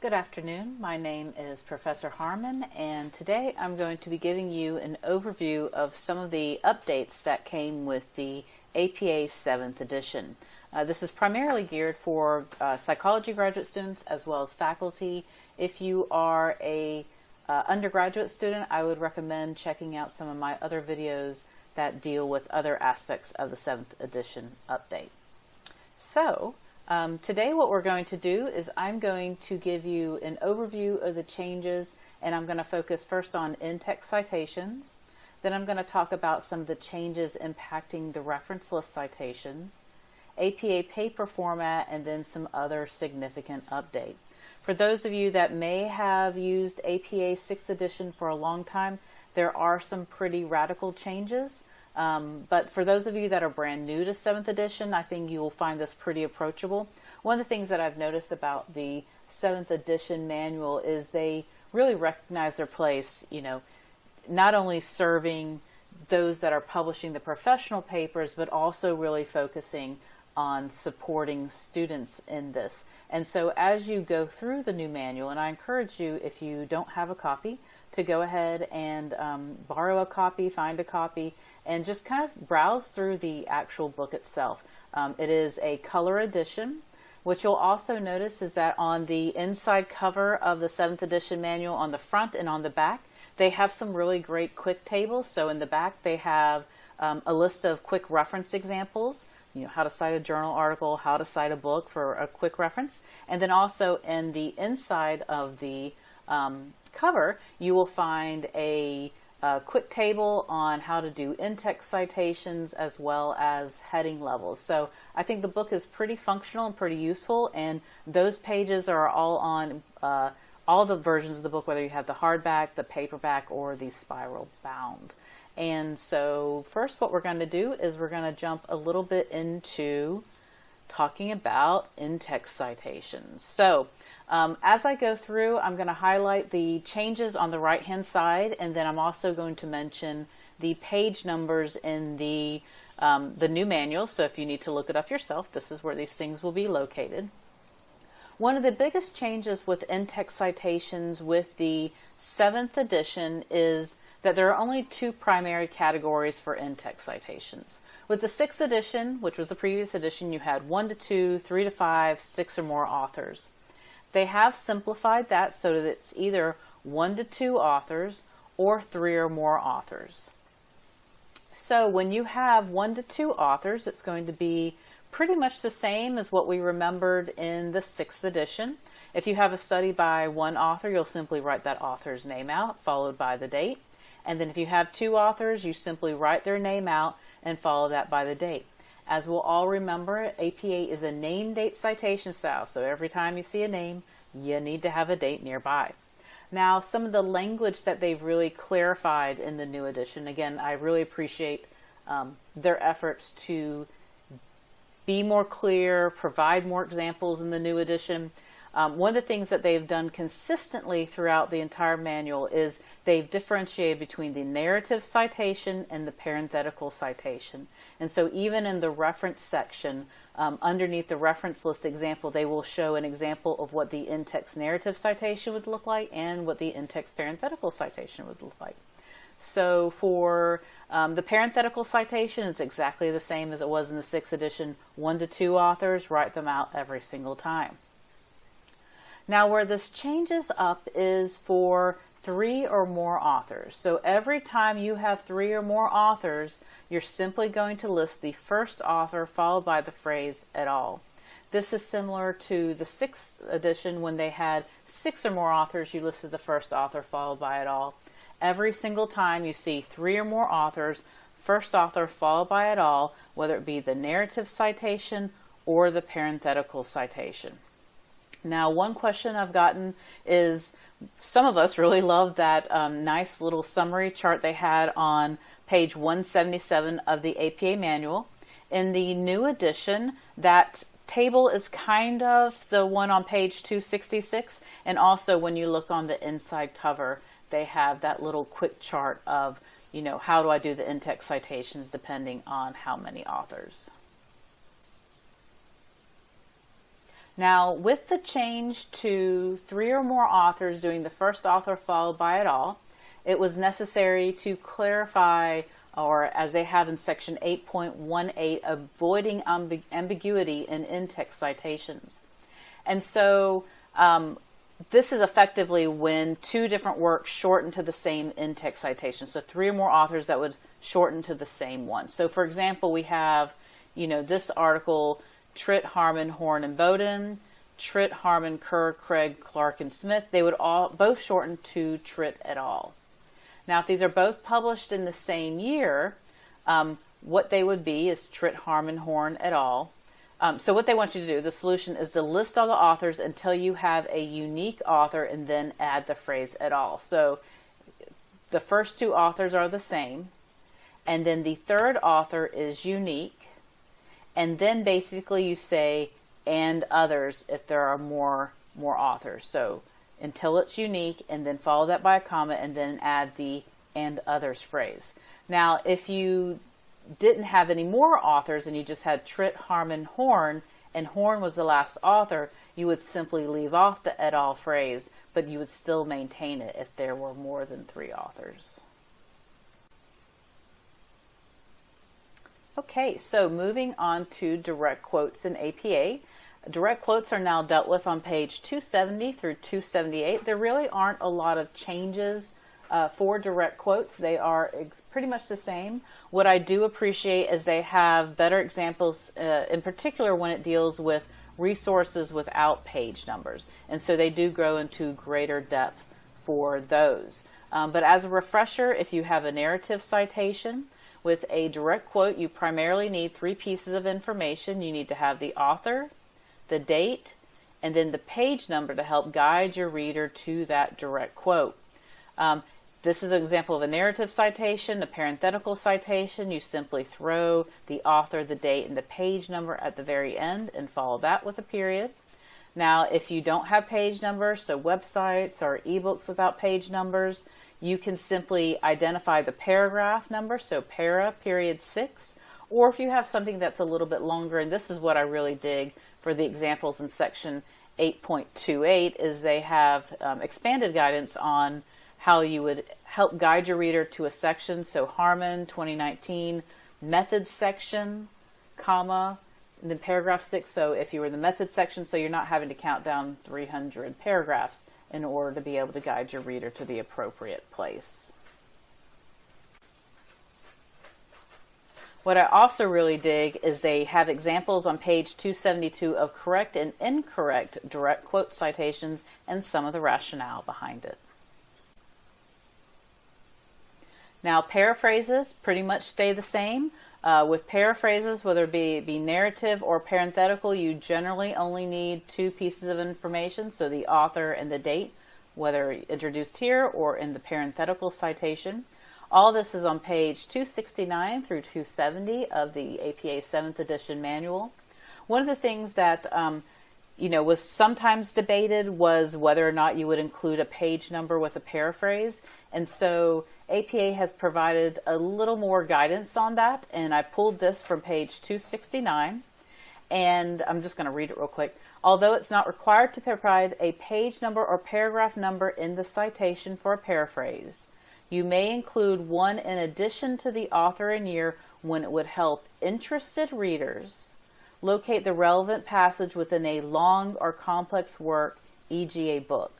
Good afternoon. My name is Professor Harmon, and today I'm going to be giving you an overview of some of the updates that came with the APA 7th edition. This is primarily geared for psychology graduate students as well as faculty. If you are a undergraduate student, I would recommend checking out some of my other videos that deal with other aspects of the 7th edition update. So, today what we're going to do is I'm going to give you an overview of the changes, and I'm going to focus first on in-text citations. Then I'm going to talk about some of the changes impacting the reference list citations, APA paper format, and then some other significant update. For those of you that may have used APA 6th edition for a long time, there are some pretty radical changes. But for those of you that are brand new to 7th edition, I think you will find this pretty approachable. One of the things that I've noticed about the 7th edition manual is they really recognize their place, not only serving those that are publishing the professional papers, but also really focusing on supporting students in this. And so as you go through the new manual, and I encourage you, if you don't have a copy, to go ahead and borrow a copy, find a copy, and just kind of browse through the actual book itself. It is a color edition. What you'll also notice is that on the inside cover of the 7th edition manual, on the front and on the back, they have some really great quick tables. So in the back they have a list of quick reference examples, how to cite a journal article, how to cite a book for a quick reference. And then also in the inside of the cover, you will find a quick table on how to do in-text citations as well as heading levels. So I think the book is pretty functional and pretty useful, and those pages are all on all the versions of the book, whether you have the hardback, the paperback, or the spiral bound. And so first what we're going to do is we're going to jump a little bit into talking about in-text citations. So as I go through, I'm going to highlight the changes on the right-hand side, and then I'm also going to mention the page numbers in the new manual. So if you need to look it up yourself, this is where these things will be located. One of the biggest changes with in-text citations with the 7th edition is that there are only two primary categories for in-text citations. With the 6th edition, which was the previous edition, you had 1 to 2, 3 to 5, 6 or more authors. They have simplified that so that it's either 1 to 2 authors or 3 or more authors. So when you have 1 to 2 authors, it's going to be pretty much the same as what we remembered in the 6th edition. If you have a study by one author, you'll simply write that author's name out, followed by the date. And then if you have 2 authors, you simply write their name out and follow that by the date. As we'll all remember, APA is a name-date citation style, so every time you see a name, you need to have a date nearby. Now, some of the language that they've really clarified in the new edition, again, I really appreciate their efforts to be more clear, provide more examples in the new edition. One of the things that they've done consistently throughout the entire manual is they've differentiated between the narrative citation and the parenthetical citation. And so even in the reference section, underneath the reference list example, they will show an example of what the in-text narrative citation would look like and what the in-text parenthetical citation would look like. So for the parenthetical citation, it's exactly the same as it was in the 6th edition. 1 to 2 authors, write them out every single time. Now where this changes up is for 3 or more authors. So every time you have 3 or more authors, you're simply going to list the first author followed by the phrase "et al." This is similar to the 6th edition when they had 6 or more authors, you listed the first author followed by "et al." Every single time you see 3 or more authors, first author followed by "et al," whether it be the narrative citation or the parenthetical citation. Now, one question I've gotten is, some of us really love that nice little summary chart they had on page 177 of the APA manual. In the new edition, that table is kind of the one on page 266, and also when you look on the inside cover, they have that little quick chart of, how do I do the in-text citations depending on how many authors. Now, with the change to 3 or more authors doing the first author followed by et al., it was necessary to clarify, or as they have in section 8.18, avoiding ambiguity in in-text citations. And so this is effectively when 2 different works shorten to the same in-text citation. So 3 or more authors that would shorten to the same one. So for example, we have, this article, Tritt, Harmon, Horn, and Bowden, Tritt, Harmon, Kerr, Craig, Clark, and Smith. They would all both shorten to Tritt et al. Now, if these are both published in the same year, what they would be is Tritt, Harmon, Horn, et al. So what they want you to do, the solution is to list all the authors until you have a unique author and then add the phrase et al. So the first 2 authors are the same, and then the third author is unique, and then basically you say and others if there are more authors. So until it's unique, and then follow that by a comma, and then add the and others phrase. Now, if you didn't have any more authors and you just had Tritt, Harmon, Horn, and Horn was the last author, you would simply leave off the et al. Phrase, but you would still maintain it if there were more than 3 authors. Okay, so moving on to direct quotes in APA. Direct quotes are now dealt with on page 270 through 278. There really aren't a lot of changes for direct quotes. They are pretty much the same. What I do appreciate is they have better examples, in particular when it deals with resources without page numbers. And so they do grow into greater depth for those. But as a refresher, if you have a narrative citation, with a direct quote, you primarily need 3 pieces of information. You need to have the author, the date, and then the page number to help guide your reader to that direct quote. This is an example of a narrative citation. A parenthetical citation, you simply throw the author, the date, and the page number at the very end and follow that with a period. Now, if you don't have page numbers, so websites or ebooks without page numbers, you can simply identify the paragraph number, so para period 6, or if you have something that's a little bit longer, and this is what I really dig for the examples in section 8.28, is they have expanded guidance on how you would help guide your reader to a section. So Harmon 2019 methods section, comma, and then paragraph 6. So if you were in the methods section, so you're not having to count down 300 paragraphs in order to be able to guide your reader to the appropriate place. What I also really dig is they have examples on page 272 of correct and incorrect direct quote citations and some of the rationale behind it. Now, paraphrases pretty much stay the same. With paraphrases, whether it be narrative or parenthetical, you generally only need 2 pieces of information, so the author and the date, whether introduced here or in the parenthetical citation. All this is on page 269 through 270 of the APA 7th edition manual. One of the things that was sometimes debated was whether or not you would include a page number with a paraphrase. And so APA has provided a little more guidance on that. And I pulled this from page 269. And I'm just going to read it real quick. Although it's not required to provide a page number or paragraph number in the citation for a paraphrase, you may include one in addition to the author and year when it would help interested readers locate the relevant passage within a long or complex work, e.g. a book.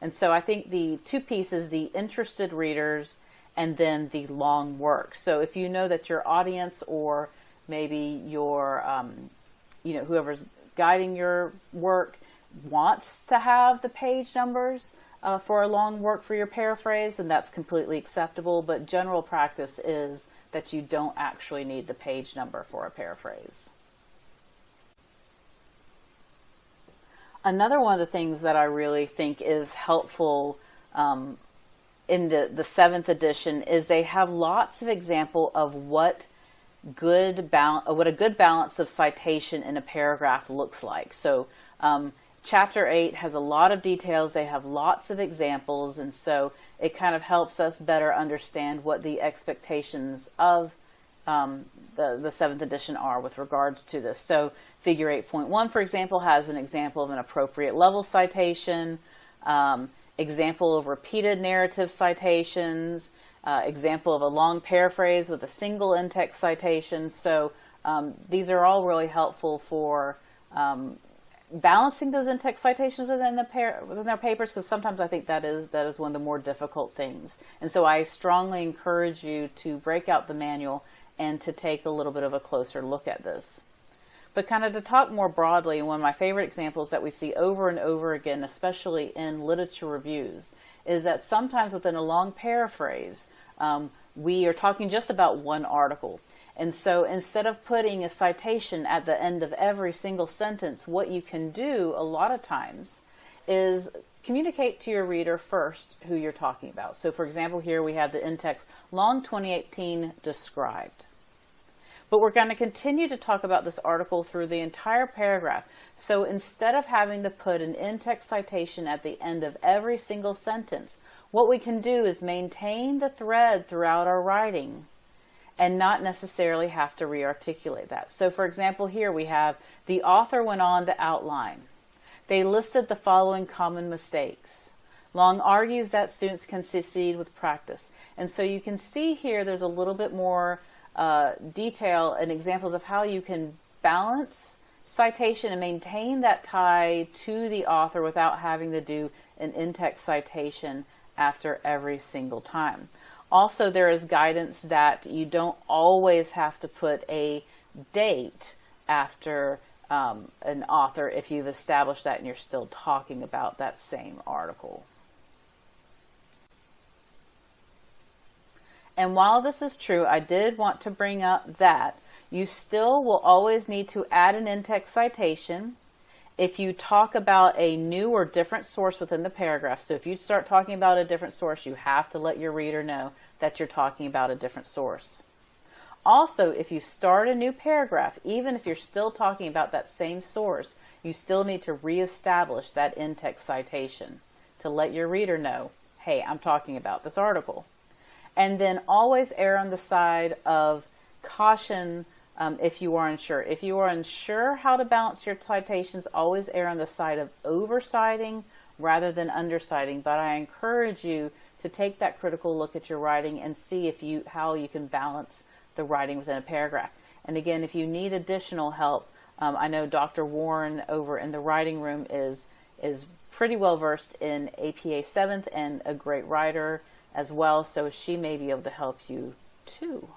And so I think the 2 pieces, the interested readers and then the long work. So if you know that your audience or maybe your, whoever's guiding your work wants to have the page numbers for a long work for your paraphrase, and that's completely acceptable. But general practice is that you don't actually need the page number for a paraphrase. Another one of the things that I really think is helpful in the 7th edition is they have lots of example of what a good balance of citation in a paragraph looks like. So Chapter 8 has a lot of details. They have lots of examples, and so it kind of helps us better understand what the expectations of the 7th edition are with regards to this. So figure 8.1, for example, has an example of an appropriate level citation, example of repeated narrative citations, example of a long paraphrase with a single in-text citation. So these are all really helpful for balancing those in-text citations within their papers, because sometimes I think that is one of the more difficult things. And so I strongly encourage you to break out the manual and to take a little bit of a closer look at this. But kind of to talk more broadly, one of my favorite examples that we see over and over again, especially in literature reviews, is that sometimes within a long paraphrase, we are talking just about one article. And so instead of putting a citation at the end of every single sentence, what you can do a lot of times is communicate to your reader first who you're talking about. So for example, here we have the in-text, long 2018 described. But we're going to continue to talk about this article through the entire paragraph. So instead of having to put an in-text citation at the end of every single sentence, what we can do is maintain the thread throughout our writing and not necessarily have to re-articulate that. So for example, here we have the author went on to outline. They listed the following common mistakes. Long argues that students can succeed with practice. And so you can see here there's a little bit more detail and examples of how you can balance citation and maintain that tie to the author without having to do an in-text citation after every single time. Also, there is guidance that you don't always have to put a date after an author if you've established that and you're still talking about that same article. And while this is true, I did want to bring up that you still will always need to add an in-text citation if you talk about a new or different source within the paragraph. So if you start talking about a different source, you have to let your reader know that you're talking about a different source. Also, if you start a new paragraph, even if you're still talking about that same source, you still need to reestablish that in-text citation to let your reader know, hey, I'm talking about this article. And then always err on the side of caution if you are unsure. If you are unsure how to balance your citations, always err on the side of oversighting rather than underciting. But I encourage you to take that critical look at your writing and see how you can balance the writing within a paragraph. And again, if you need additional help, I know Dr. Warren over in the writing room is pretty well versed in APA 7th and a great writer as well, so she may be able to help you too.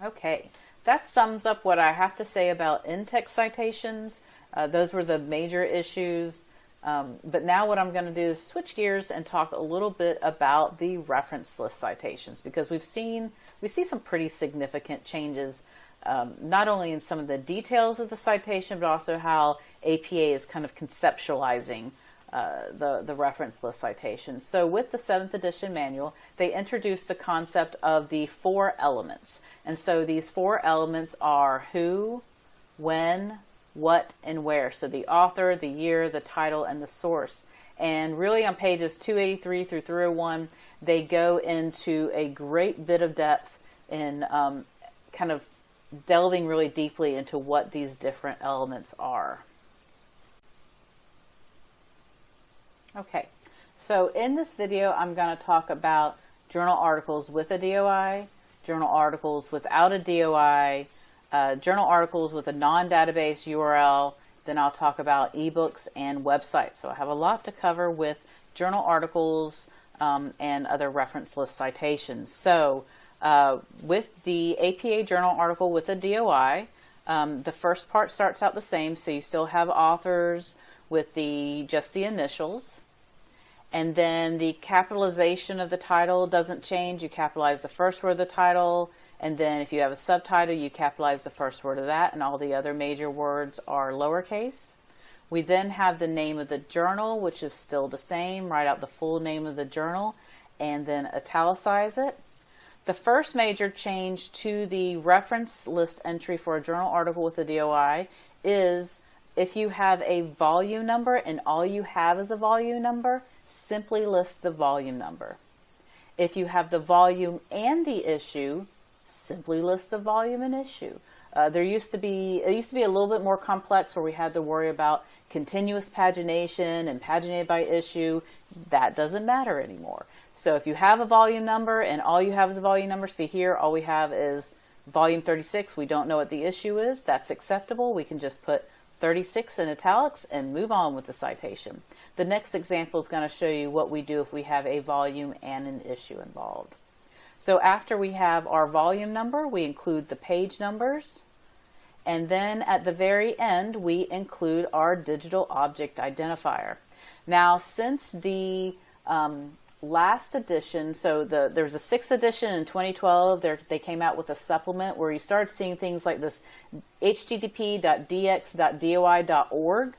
Okay, that sums up what I have to say about in-text citations. Those were the major issues. But now what I'm going to do is switch gears and talk a little bit about the reference list citations, because we see some pretty significant changes, not only in some of the details of the citation, but also how APA is kind of conceptualizing the reference list citations. So with the 7th edition manual, they introduced the concept of the 4 elements. And so these 4 elements are who, when, what, and where. So the author, the year, the title, and the source. And really on pages 283 through 301, they go into a great bit of depth in kind of delving really deeply into what these different elements are. Okay, so in this video, I'm going to talk about journal articles with a DOI, journal articles without a DOI, journal articles with a non-database URL, then I'll talk about ebooks and websites. So I have a lot to cover with journal articles and other reference list citations. So with the APA journal article with a DOI, the first part starts out the same, so you still have authors with just the initials. And then the capitalization of the title doesn't change. You capitalize the first word of the title, and then if you have a subtitle, you capitalize the first word of that, and all the other major words are lowercase. We then have the name of the journal, which is still the same. Write out the full name of the journal, and then italicize it. The first major change to the reference list entry for a journal article with a DOI is if you have a volume number and all you have is a volume number, simply list the volume number. If you have the volume and the issue, simply list the volume and issue. It used to be a little bit more complex, where we had to worry about continuous pagination and paginated by issue. That doesn't matter anymore. So if you have a volume number and all you have is a volume number, see here, all we have is volume 36. We don't know what the issue is. That's acceptable. We can just put 36 in italics and move on with the citation. The next example is going to show you what we do if we have a volume and an issue involved. So after we have our volume number, we include the page numbers. And then at the very end, we include our digital object identifier. Now, since the last edition, so there was a 6th edition in 2012, they came out with a supplement where you started seeing things like this http://dx.doi.org.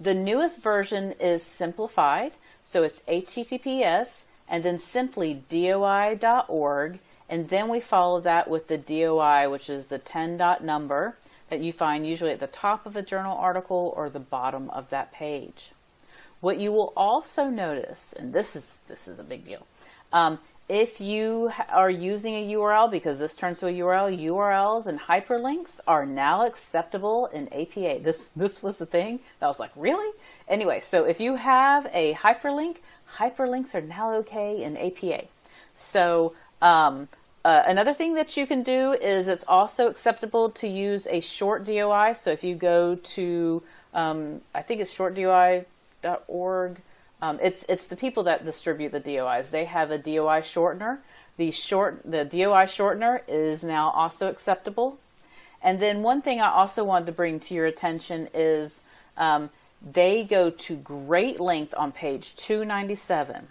The newest version is simplified, so it's https and then simply doi.org, and then we follow that with the DOI, which is the 10-dot number that you find usually at the top of a journal article or the bottom of that page. What you will also notice, and this is a big deal, if you are using a URL, because this turns to a URL, URLs and hyperlinks are now acceptable in APA. This was the thing that I was like, really? Anyway, so if you have a hyperlink, hyperlinks are now okay in APA. So another thing that you can do is it's also acceptable to use a short DOI. So if you go to, I think it's shortdoi.org. It's the people that distribute the DOIs. They have a DOI shortener. The DOI shortener is now also acceptable. And then one thing I also wanted to bring to your attention is they go to great length on page 297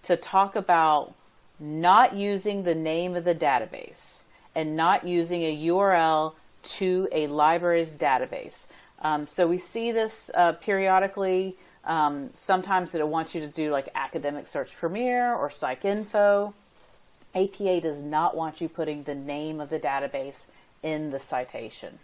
to talk about not using the name of the database and not using a URL to a library's database. So we see this periodically. Sometimes it wants you to do like Academic Search Premier or PsycInfo. APA does not want you putting the name of the database in the citation.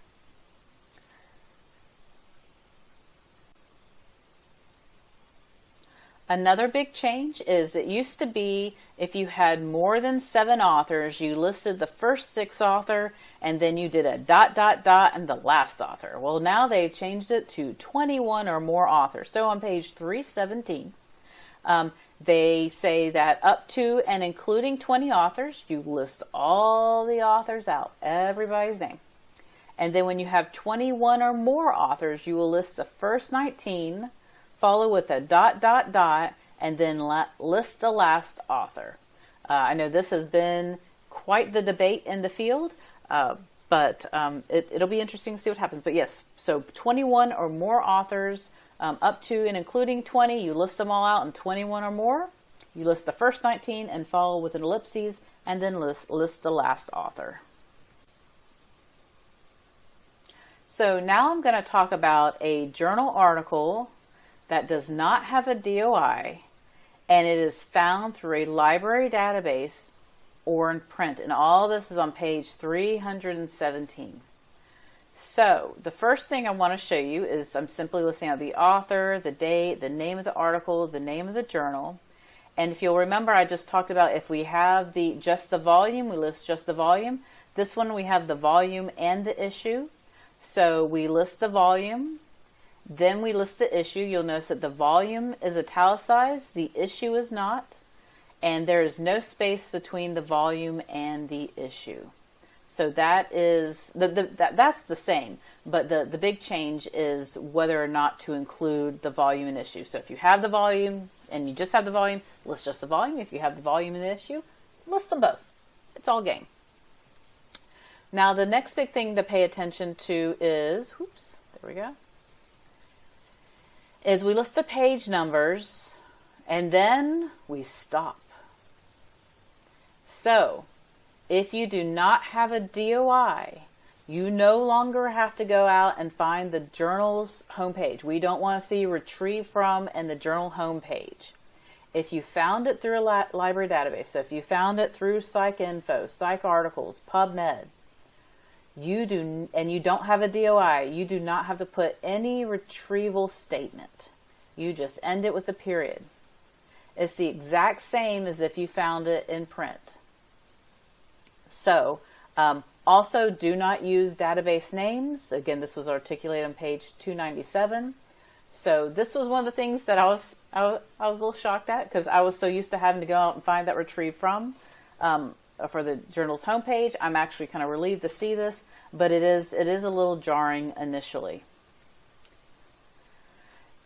Another big change is it used to be if you had more than 7 authors, you listed the first 6 author and then you did a ... and the last author. Well, now they've changed it to 21 or more authors. So on page 317, they say that up to and including 20 authors, you list all the authors out, everybody's name. And then when you have 21 or more authors, you will list the first 19, follow with a ... and then list the last author. I know this has been quite the debate in the field, but it'll be interesting to see what happens. But yes, so 21 or more authors, up to and including 20, you list them all out, and 21 or more, you list the first 19 and follow with an ellipses, and then list the last author. So now I'm going to talk about a journal article that does not have a DOI, and it is found through a library database or in print. And all this is on page 317. So the first thing I want to show you is I'm simply listing out the author, the date, the name of the article, the name of the journal. And if you'll remember, I just talked about if we have just the volume, we list just the volume. This one we have the volume and the issue. So we list the volume. Then we list the issue. You'll notice that the volume is italicized, the issue is not, and there is no space between the volume and the issue. So that is that's the same, but the big change is whether or not to include the volume and issue. So if you have the volume and you just have the volume, list just the volume. If you have the volume and the issue, list them both. It's all game. Now the next big thing to pay attention to is, there we go, is we list the page numbers and then we stop. So if you do not have a DOI, you no longer have to go out and find the journal's homepage. We don't want to see retrieve from and the journal homepage. If you found it through a library database, so if you found it through PsycInfo, PsycArticles, PubMed, and you don't have a DOI, you do not have to put any retrieval statement. You just end it with a period. It's the exact same as if you found it in print. So, also do not use database names. Again, this was articulated on page 297. So this was one of the things that I was a little shocked at, because I was so used to having to go out and find that retrieve from for the journal's homepage. I'm actually kind of relieved to see this, but it is a little jarring initially.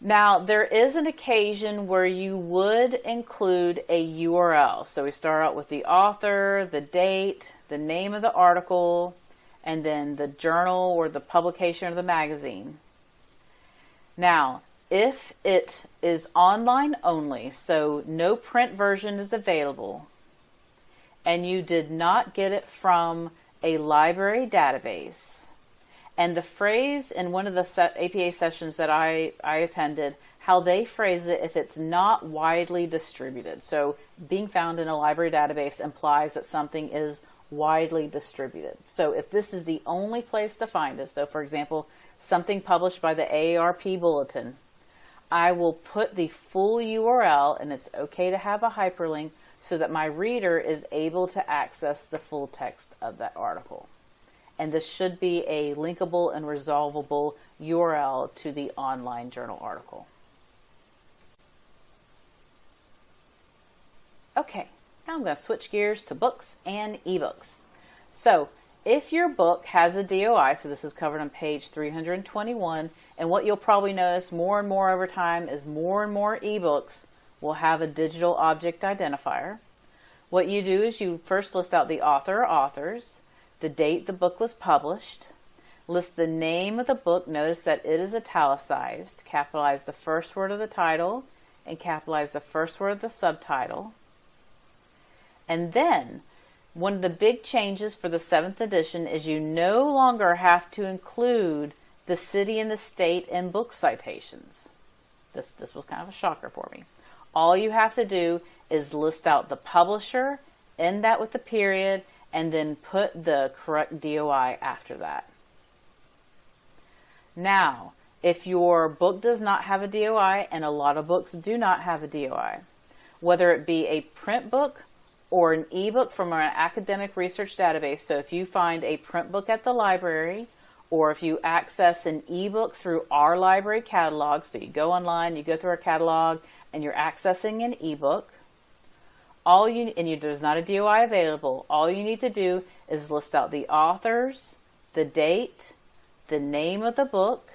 Now, there is an occasion where you would include a URL. So we start out with the author, the date, the name of the article, and then the journal or the publication of the magazine. Now, if it is online only, so no print version is available, and you did not get it from a library database, and the phrase in one of the APA sessions that I attended, how they phrase it, if it's not widely distributed. So being found in a library database implies that something is widely distributed. So if this is the only place to find it, so for example, something published by the AARP Bulletin, I will put the full URL, and it's okay to have a hyperlink so that my reader is able to access the full text of that article. And this should be a linkable and resolvable URL to the online journal article. Okay, now I'm going to switch gears to books and ebooks. So if your book has a DOI, so this is covered on page 321, and what you'll probably notice more and more over time is more and more ebooks will have a digital object identifier. What you do is you first list out the author or authors, the date the book was published, list the name of the book. Notice that it is italicized. Capitalize the first word of the title and capitalize the first word of the subtitle. And then, one of the big changes for the 7th edition is you no longer have to include the city and the state in book citations. This was kind of a shocker for me. All you have to do is list out the publisher, end that with a period, and then put the correct DOI after that. Now, if your book does not have a DOI, and a lot of books do not have a DOI, whether it be a print book or an ebook from an academic research database, so if you find a print book at the library, or if you access an ebook through our library catalog, so you go online, you go through our catalog, and you're accessing an ebook, there's not a DOI available, all you need to do is list out the authors, the date, the name of the book,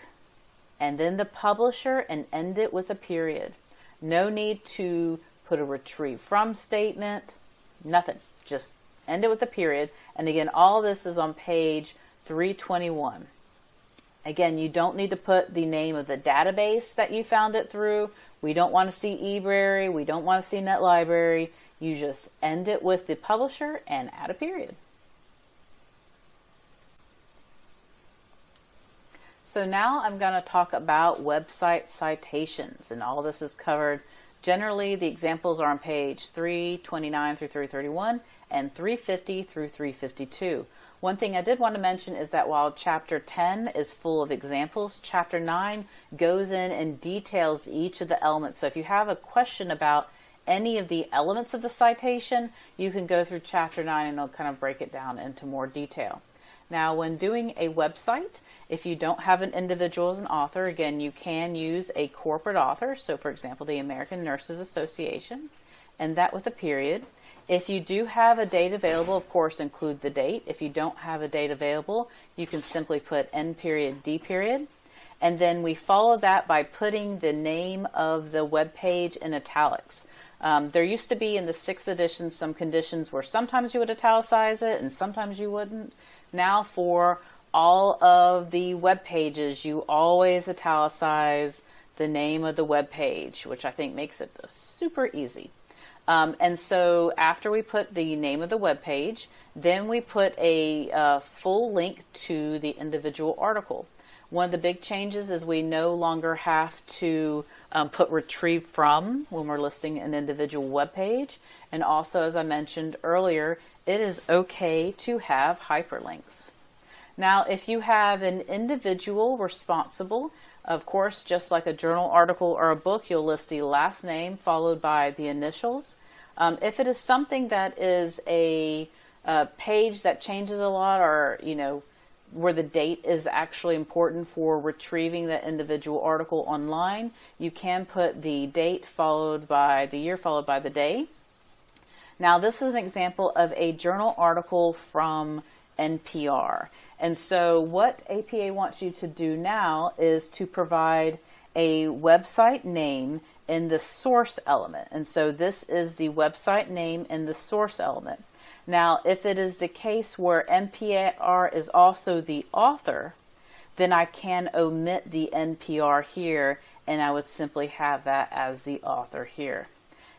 and then the publisher, and end it with a period. No need to put a retrieve from statement, nothing. Just end it with a period. And again, all this is on page 321. Again, you don't need to put the name of the database that you found it through. We don't want to see eBrary. We don't want to see NetLibrary. You just end it with the publisher and add a period. So now I'm going to talk about website citations, and all this is covered. Generally, the examples are on page 329 through 331 and 350 through 352. One thing I did want to mention is that while Chapter 10 is full of examples, Chapter 9 goes in and details each of the elements. So if you have a question about any of the elements of the citation, you can go through Chapter 9 and it'll kind of break it down into more detail. Now, when doing a website, if you don't have an individual as an author, again, you can use a corporate author. So, for example, the American Nurses Association, and that with a period. If you do have a date available, of course, include the date. If you don't have a date available, you can simply put N period, D period. And then we follow that by putting the name of the web page in italics. There used to be in the 6th edition some conditions where sometimes you would italicize it and sometimes you wouldn't. Now for all of the web pages, you always italicize the name of the web page, which I think makes it super easy. And so after we put the name of the web page, then we put a full link to the individual article. One of the big changes is we no longer have to put retrieve from when we're listing an individual web page. And also, as I mentioned earlier, it is okay to have hyperlinks. Now, if you have an individual responsible Of course, just like a journal article or a book, you'll list the last name followed by the initials. If it is something that is a page that changes a lot, or where the date is actually important for retrieving the individual article online, you can put the date followed by the year followed by the day. Now, this is an example of a journal article from NPR. And so what APA wants you to do now is to provide a website name in the source element. And so this is the website name in the source element. Now, if it is the case where NPR is also the author, then I can omit the NPR here, and I would simply have that as the author here.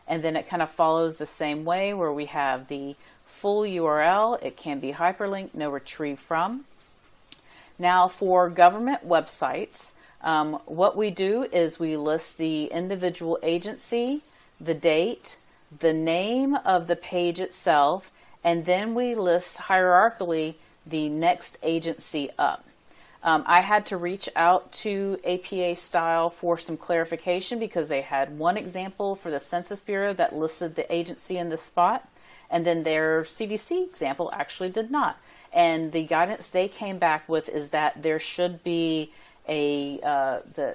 And then it kind of follows the same way, where we have the full URL. It can be hyperlinked, no retrieve from. Now, for government websites, what we do is we list the individual agency, the date, the name of the page itself, and then we list hierarchically the next agency up. I had to reach out to APA Style for some clarification, because they had one example for the Census Bureau that listed the agency in the spot, and then their CDC example actually did not. And the guidance they came back with is that there should be the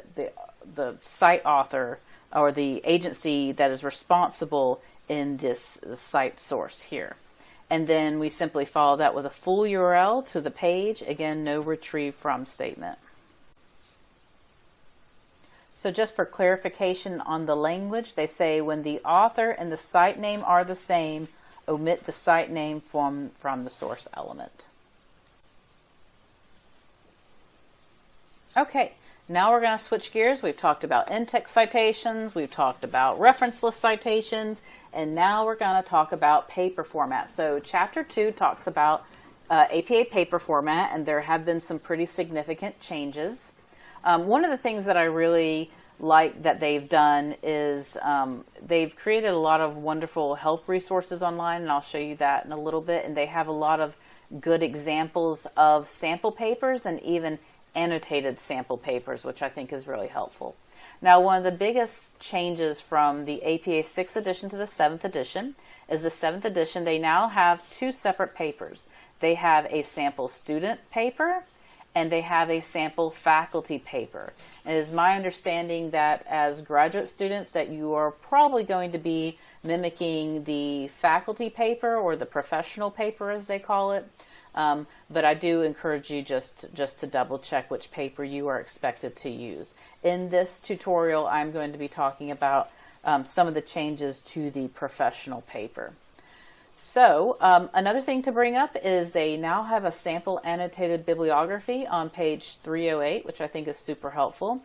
site author or the agency that is responsible in this site source here. And then we simply follow that with a full URL to the page. Again, no retrieve from statement. So just for clarification on the language, they say when the author and the site name are the same, omit the site name from the source element. Okay, now we're going to switch gears. We've talked about in-text citations, we've talked about reference list citations, and now we're going to talk about paper format. So Chapter 2 talks about APA paper format, and there have been some pretty significant changes. One of the things that I really like that they've done is they've created a lot of wonderful help resources online, and I'll show you that in a little bit. And they have a lot of good examples of sample papers and even annotated sample papers, which I think is really helpful. Now, one of the biggest changes from the APA 6th edition to the 7th edition is the 7th edition. They now have two separate papers. They have a sample student paper and they have a sample faculty paper. It is my understanding that as graduate students that you are probably going to be mimicking the faculty paper or the professional paper as they call it. But I do encourage you just to double check which paper you are expected to use. In this tutorial, I'm going to be talking about some of the changes to the professional paper. So another thing to bring up is they now have a sample annotated bibliography on page 308, which I think is super helpful.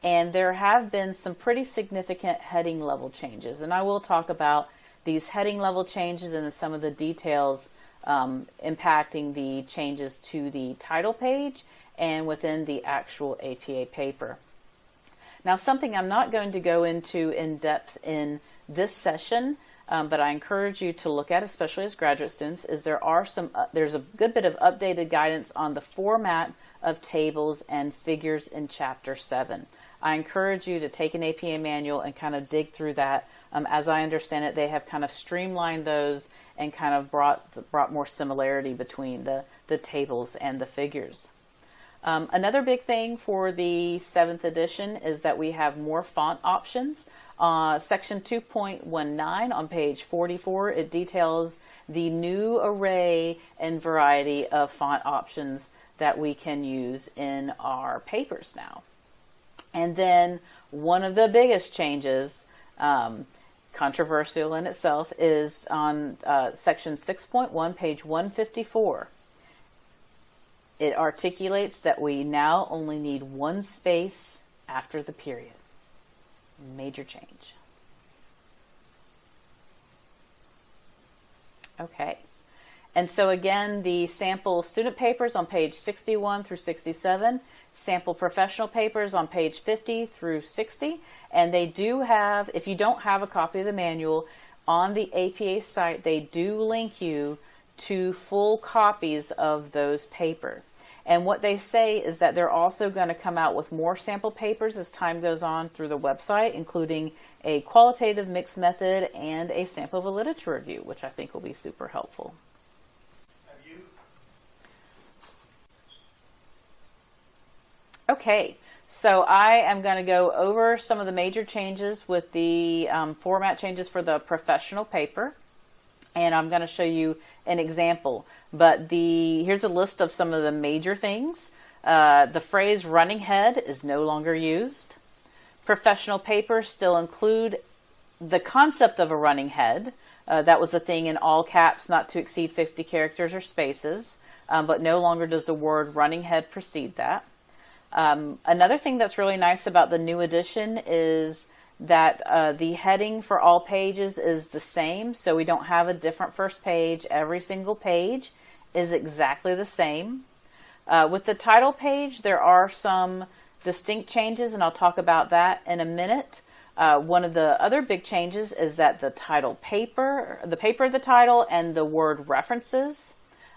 And there have been some pretty significant heading level changes. And I will talk about these heading level changes and some of the details impacting the changes to the title page and within the actual APA paper. Now, something I'm not going to go into in depth in this session, but I encourage you to look at, especially as graduate students, is there's a good bit of updated guidance on the format of tables and figures in Chapter 7. I encourage you to take an APA manual and kind of dig through that. As I understand it, they have kind of streamlined those and kind of brought more similarity between the tables and the figures. Another big thing for the 7th edition is that we have more font options. Section 2.19 on page 44, it details the new array and variety of font options that we can use in our papers now. And then one of the biggest changes, controversial in itself, is on section 6.1, page 154. It articulates that we now only need one space after the period. Major change. Okay. And so again, the sample student papers on page 61 through 67, sample professional papers on page 50 through 60, and they do have, if you don't have a copy of the manual, on the APA site, they do link you to full copies of those papers. And what they say is that they're also going to come out with more sample papers as time goes on through the website, including a qualitative mixed method and a sample of a literature review, which I think will be super helpful. Okay, so I am going to go over some of the major changes with the format changes for the professional paper, and I'm going to show you an example. But here's a list of some of the major things. The phrase running head is no longer used. Professional papers still include the concept of a running head. That was the thing in all caps, not to exceed 50 characters or spaces, but no longer does the word running head precede that. Another thing that's really nice about the new edition is that the heading for all pages is the same, so we don't have a different first page. Every single page is exactly the same. With the title page, there are some distinct changes, and I'll talk about that in a minute. One of the other big changes is that the paper of the title and the word references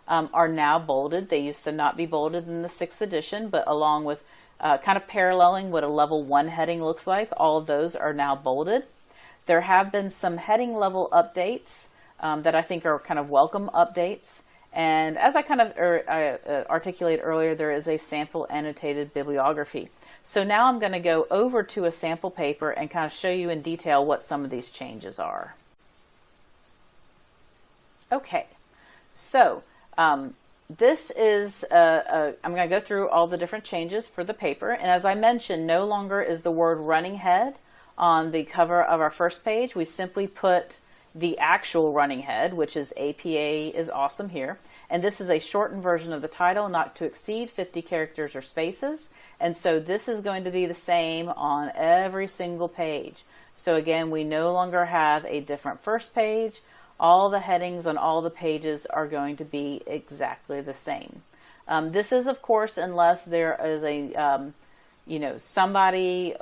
are now bolded. They used to not be bolded in the 6th edition, but along with kind of paralleling what a level 1 heading looks like, all of those are now bolded. There have been some heading level updates that I think are kind of welcome updates. And as I kind of articulated earlier, there is a sample annotated bibliography. So now I'm going to go over to a sample paper and kind of show you in detail what some of these changes are. Okay, so this is, I'm going to go through all the different changes for the paper. And as I mentioned, no longer is the word running head on the cover of our first page. We simply put the actual running head, which is APA is awesome here. And this is a shortened version of the title, not to exceed 50 characters or spaces. And so this is going to be the same on every single page. So again, we no longer have a different first page. All the headings on all the pages are going to be exactly the same. This is, of course, unless there is a, somebody,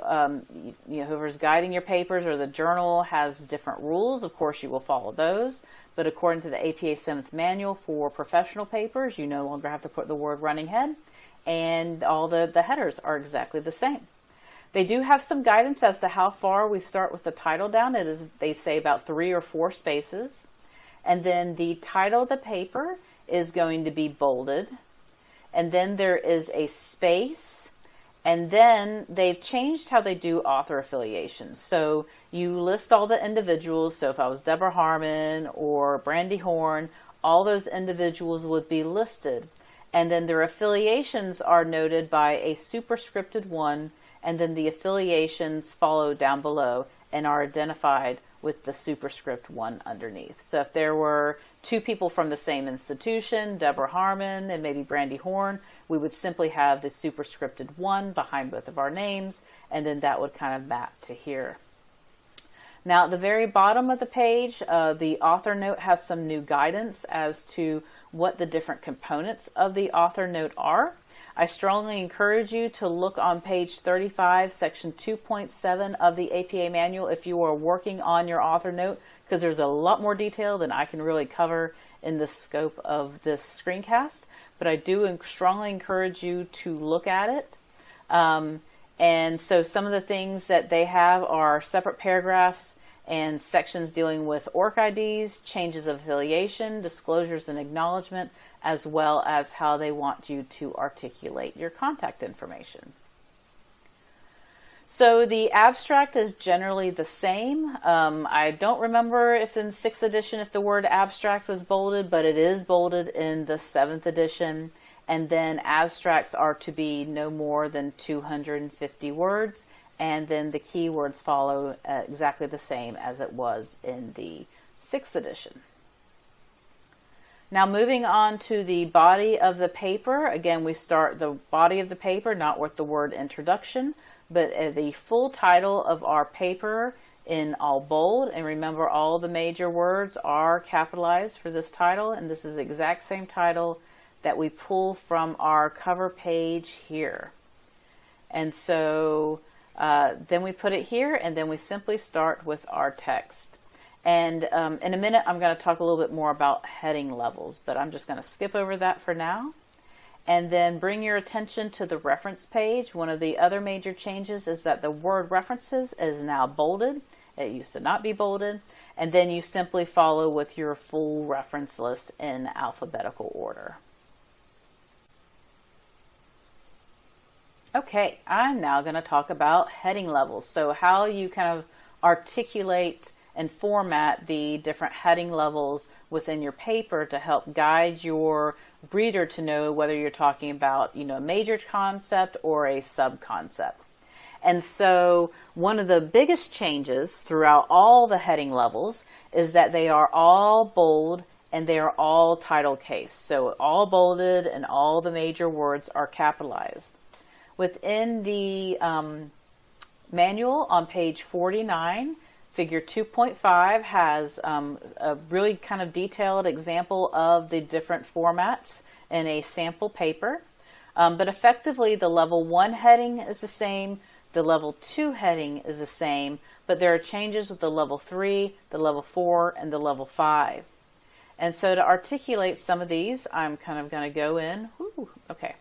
whoever's guiding your papers or the journal has different rules. Of course, you will follow those. But according to the APA 7th manual for professional papers, you no longer have to put the word running head, and all the headers are exactly the same. They do have some guidance as to how far we start with the title down. It is, they say, about 3 or 4 spaces. And then the title of the paper is going to be bolded. And then there is a space. And then they've changed how they do author affiliations. So you list all the individuals. So if I was Deborah Harmon or Brandy Horn, all those individuals would be listed. And then their affiliations are noted by a superscripted 1, and then the affiliations follow down below and are identified with the superscript 1 underneath. So if there were 2 people from the same institution, Deborah Harmon and maybe Brandy Horn, we would simply have the superscripted 1 behind both of our names, and then that would kind of map to here. Now at the very bottom of the page, the author note has some new guidance as to what the different components of the author note are. I strongly encourage you to look on page 35, section 2.7 of the APA manual if you are working on your author note, because there's a lot more detail than I can really cover in the scope of this screencast. But I do strongly encourage you to look at it. And so some of the things that they have are separate paragraphs and sections dealing with ORC IDs, changes of affiliation, disclosures and acknowledgement, as well as how they want you to articulate your contact information. So the abstract is generally the same. I don't remember if in 6th edition if the word abstract was bolded, but it is bolded in the 7th edition. And then abstracts are to be no more than 250 words. And then the keywords follow exactly the same as it was in the 6th edition. Now moving on to the body of the paper. Again, we start the body of the paper, not with the word introduction, but the full title of our paper in all bold. And remember, all the major words are capitalized for this title. And this is the exact same title that we pull from our cover page here. And so then we put it here, and then we simply start with our text. And in a minute, I'm going to talk a little bit more about heading levels, but I'm just going to skip over that for now. And then bring your attention to the reference page. One of the other major changes is that the word references is now bolded. It used to not be bolded. And then you simply follow with your full reference list in alphabetical order. Okay, I'm now going to talk about heading levels. So how you kind of articulate and format the different heading levels within your paper to help guide your reader to know whether you're talking about, a major concept or a sub-concept. And so one of the biggest changes throughout all the heading levels is that they are all bold and they are all title case. So all bolded and all the major words are capitalized. Within the manual on page 49, Figure 2.5 has a really kind of detailed example of the different formats in a sample paper. But effectively, the level 1 heading is the same, the level 2 heading is the same, but there are changes with the level 3, the level 4, and the level 5. And so to articulate some of these, I'm kind of going to go in. Okay.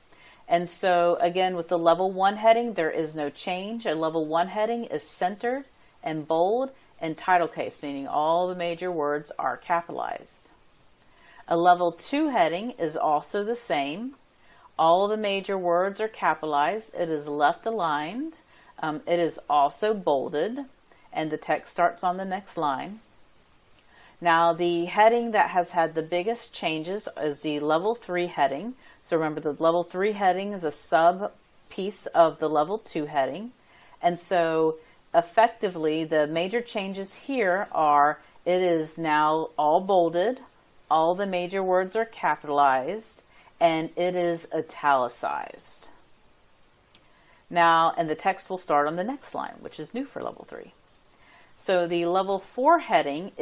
And so again, with the level 1 heading, there is no change. A level 1 heading is centered and bold and title case, meaning all the major words are capitalized. A level 2 heading is also the same. All the major words are capitalized. It is left aligned. It is also bolded, and the text starts on the next line. Now, the heading that has had the biggest changes is the level 3 heading. So remember, the level 3 heading is a sub piece of the level 2 heading. And so effectively, the major changes here are it is now all bolded, all the major words are capitalized, and it is italicized. Now, and the text will start on the next line, which is new for level 3. So the level 4 heading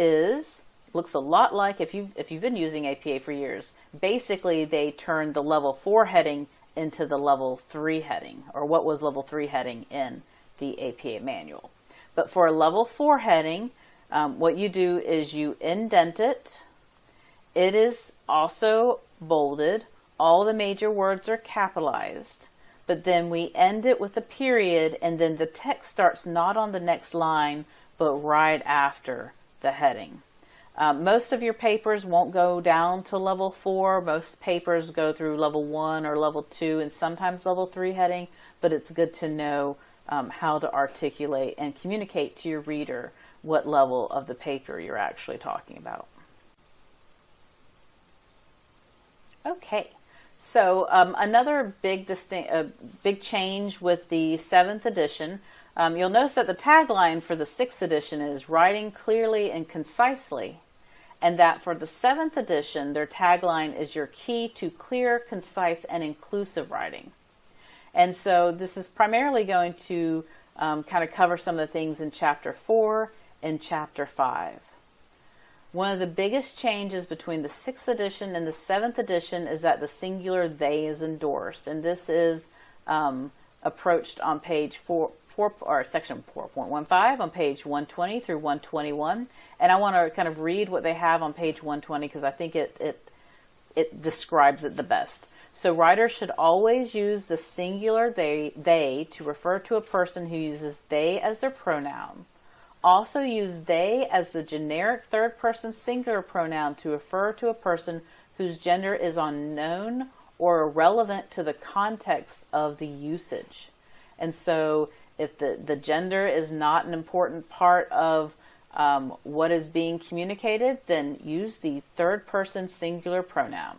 looks a lot like if you've been using APA for years. Basically, they turned the level 4 heading into the level 3 heading, or what was level 3 heading in the APA manual. But for a level 4 heading, what you do is you indent it. It is also bolded. All the major words are capitalized. But then we end it with a period, and then the text starts not on the next line, but right after the heading. Most of your papers won't go down to level 4. Most papers go through level 1 or level 2 and sometimes level 3 heading, but it's good to know how to articulate and communicate to your reader what level of the paper you're actually talking about. Okay, so another big change with the 7th edition, you'll notice that the tagline for the 6th edition is writing clearly and concisely, and that for the 7th edition, their tagline is your key to clear, concise, and inclusive writing. And so this is primarily going to kind of cover some of the things in Chapter 4 and Chapter 5. One of the biggest changes between the 6th edition and the 7th edition is that the singular they is endorsed. And this is approached on page 4 or section 4.15 on page 120 through 121. And I want to kind of read what they have on page 120 because I think it describes it the best. So writers should always use the singular they to refer to a person who uses they as their pronoun. Also use they as the generic third-person singular pronoun to refer to a person whose gender is unknown or irrelevant to the context of the usage. And so if the gender is not an important part of what is being communicated, then use the third-person singular pronoun.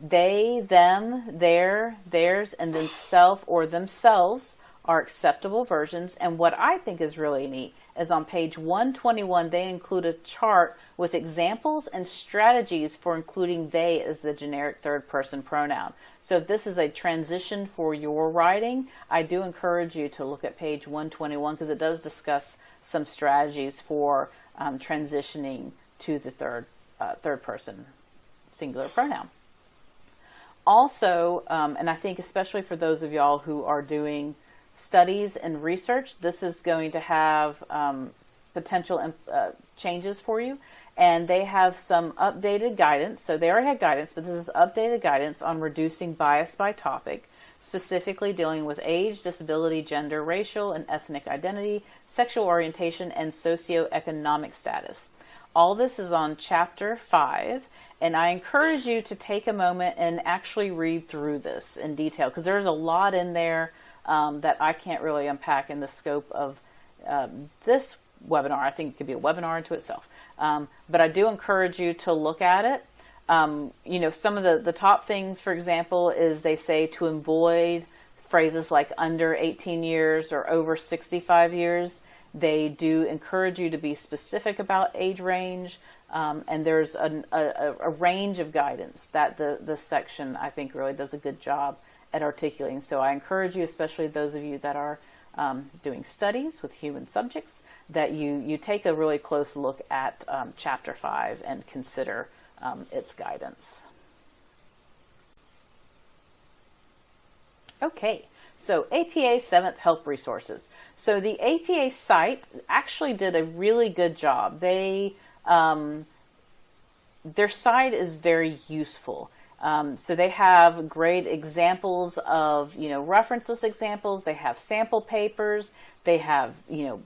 They, them, their, theirs, and then self or themselves are acceptable versions. And what I think is really neat is on page 121, they include a chart with examples and strategies for including they as the generic third person pronoun. So if this is a transition for your writing, I do encourage you to look at page 121 because it does discuss some strategies for transitioning to the third person singular pronoun. Also, and I think especially for those of y'all who are doing studies and research, this is going to have potential changes for you. and they have some updated guidance. So they already had guidance, but this is updated guidance on reducing bias by topic, specifically dealing with age, disability, gender, racial and ethnic identity, sexual orientation, and socioeconomic status. All this is on Chapter 5, and I encourage you to take a moment and actually read through this in detail, because there's a lot in there that I can't really unpack in the scope of this webinar. I think it could be a webinar into itself. But I do encourage you to look at it. You know, some of the top things, for example, is they say to avoid phrases like under 18 years or over 65 years. They do encourage you to be specific about age range. And there's a range of guidance that the section, I think, really does a good job at articulating. So I encourage you, especially those of you that are doing studies with human subjects, that you take a really close look at Chapter 5 and consider its guidance. Okay, so APA 7th Help Resources. So the APA site actually did a really good job. Their site is very useful. So they have great examples of, reference list examples. They have sample papers. They have,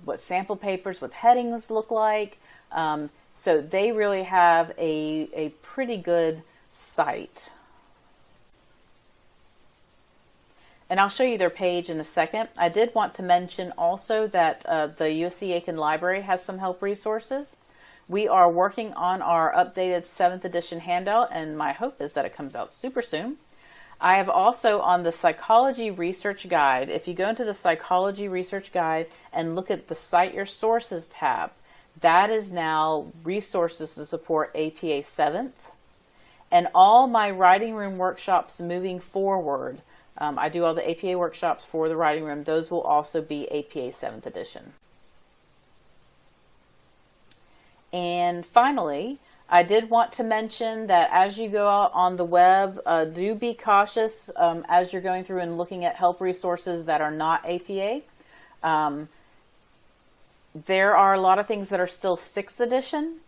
what sample papers with headings look like. So they really have a pretty good site. And I'll show you their page in a second. I did want to mention also that the USC Aiken Library has some help resources. We are working on our updated 7th edition handout, and my hope is that it comes out super soon. I have also on the Psychology Research Guide, if you go into the Psychology Research Guide and look at the Cite Your Sources tab, that is now resources to support APA 7th. And all my writing room workshops moving forward, I do all the APA workshops for the writing room, those will also be APA 7th edition. And finally, I did want to mention that as you go out on the web, do be cautious as you're going through and looking at help resources that are not APA. There are a lot of things that are still 6th edition.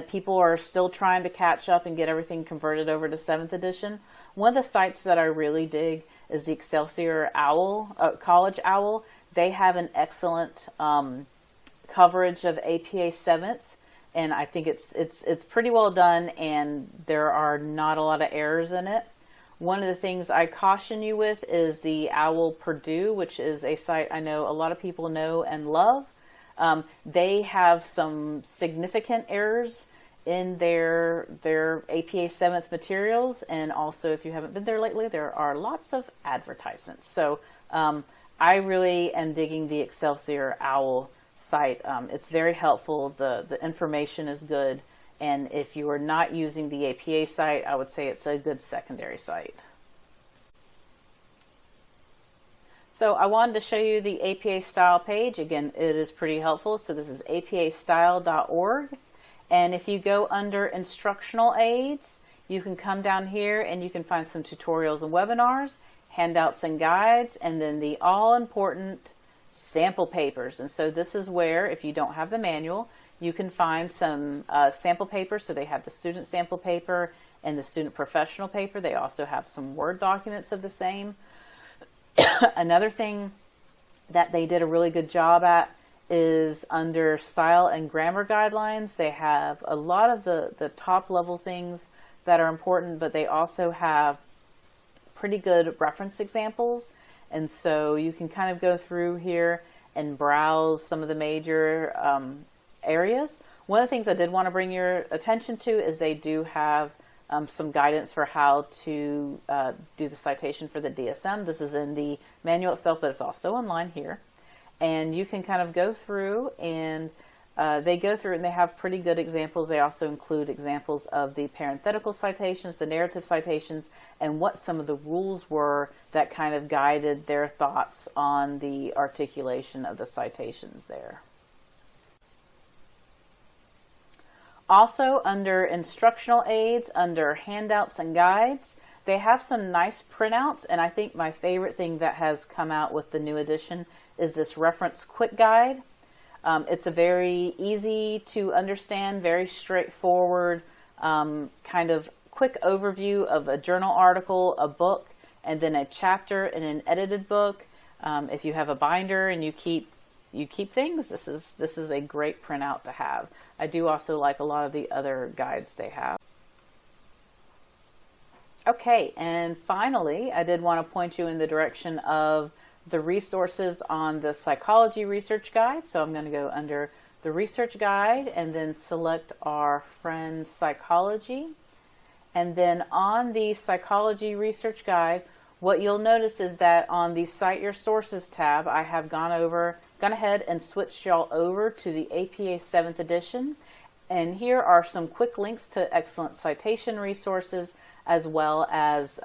People are still trying to catch up and get everything converted over to 7th edition. One of the sites that I really dig is the Excelsior College Owl. They have an excellent coverage of APA 7th, and I think it's pretty well done, and there are not a lot of errors in it. One of the things I caution you with is the Owl Purdue, which is a site I know a lot of people know and love. They have some significant errors in their APA 7th materials, and also if you haven't been there lately, there are lots of advertisements. So I really am digging the Excelsior Owl site. It's very helpful. The information is good, and if you are not using the APA site, I would say it's a good secondary site. So I wanted to show you the APA style page. Again, it is pretty helpful. So this is apastyle.org. And if you go under instructional aids, you can come down here and you can find some tutorials and webinars, handouts and guides, and then the all-important sample papers. And so this is where, if you don't have the manual, you can find some sample papers. So they have the student sample paper and the student professional paper. They also have some Word documents of the same. Another thing that they did a really good job at is under style and grammar guidelines. They have a lot of the top level things that are important, but they also have pretty good reference examples. And so you can kind of go through here and browse some of the major areas. One of the things I did want to bring your attention to is they do have some guidance for how to do the citation for the DSM. This is in the manual itself, but it's also online here. And you can kind of go through, and they go through and they have pretty good examples. They also include examples of the parenthetical citations, the narrative citations, and what some of the rules were that kind of guided their thoughts on the articulation of the citations there. Also, under instructional aids, under handouts and guides, they have some nice printouts, and I think my favorite thing that has come out with the new edition is this reference quick guide. It's a very easy to understand, very straightforward, kind of quick overview of a journal article, a book, and then a chapter in an edited book. If you have a binder and you keep things, this is a great printout to have. I do also like a lot of the other guides they have. Okay, and finally, I did want to point you in the direction of the resources on the psychology research guide. So I'm going to go under the research guide and then select our friend psychology. And then on the psychology research guide, what you'll notice is that on the Cite Your Sources tab, I have gone ahead and switched y'all over to the APA 7th edition. And here are some quick links to excellent citation resources, as well as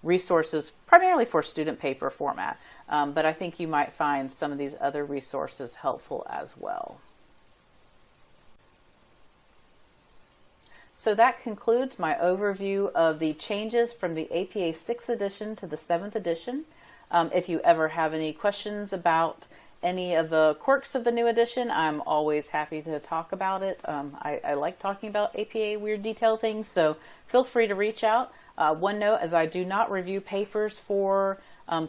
resources primarily for student paper format. But I think you might find some of these other resources helpful as well. So that concludes my overview of the changes from the APA 6th edition to the 7th edition. If you ever have any questions about any of the quirks of the new edition, I'm always happy to talk about it. I like talking about APA weird detail things, so feel free to reach out. One note, as I do not review papers for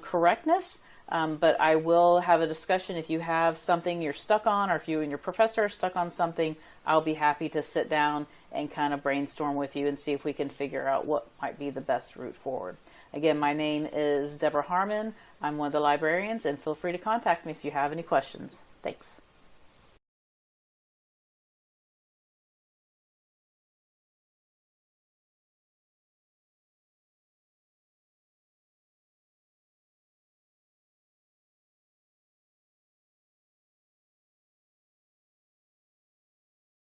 correctness, but I will have a discussion if you have something you're stuck on, or if you and your professor are stuck on something. I'll be happy to sit down and kind of brainstorm with you and see if we can figure out what might be the best route forward. Again, my name is Deborah Harmon. I'm one of the librarians, and feel free to contact me if you have any questions. Thanks.